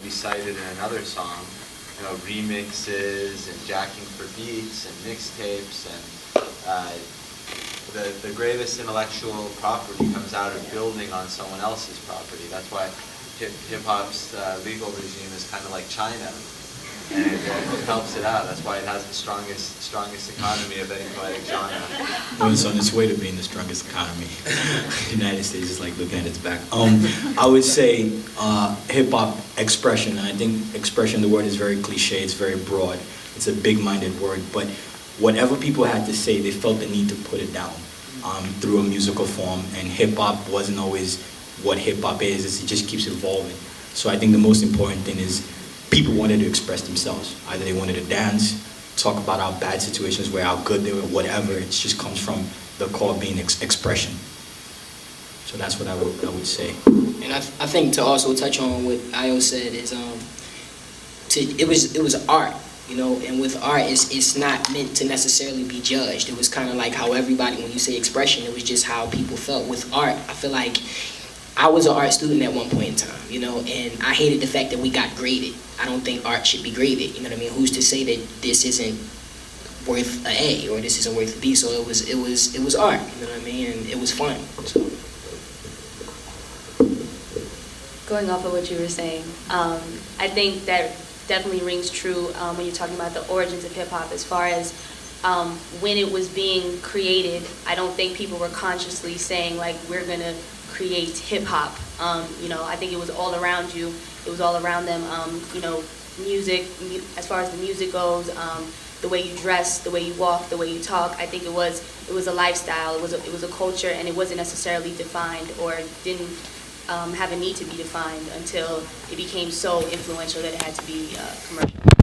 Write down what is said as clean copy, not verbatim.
We cited in another song, remixes and jacking for beats and mixtapes, and the greatest intellectual property comes out of building on someone else's property. That's why hip-hop's legal regime is kind of like China, and it helps it out. That's why it has the strongest economy of any poetic genre. Well, it's on its way to being the strongest economy. The United States is like looking at its back. I would say hip-hop expression, and I think expression, the word is very cliche, it's very broad, it's a big-minded word, but whatever people had to say, they felt the need to put it down through a musical form, and hip-hop wasn't always what hip-hop is, it just keeps evolving. So I think the most important thing is people wanted to express themselves. Either they wanted to dance, talk about how bad situations were, how good they were, whatever. It just comes from the core being expression. So that's what I would say. And I think to also touch on what Io said is it was art, and with art it's not meant to necessarily be judged. It was kind of like how everybody, when you say expression, it was just how people felt. With art, I feel like I was an art student at one point in time, and I hated the fact that we got graded. I don't think art should be graded, you know what I mean? Who's to say that this isn't worth an A or this isn't worth a B? So it was art, you know what I mean? And it was fun. So. Going off of what you were saying, I think that definitely rings true when you're talking about the origins of hip-hop. As far as when it was being created, I don't think people were consciously saying, like, we're going to create hip-hop. I think it was all around you. It was all around them. Music, as far as the music goes, the way you dress, the way you walk, the way you talk. I think it was a lifestyle. It was a culture, and it wasn't necessarily defined or didn't have a need to be defined until it became so influential that it had to be commercial.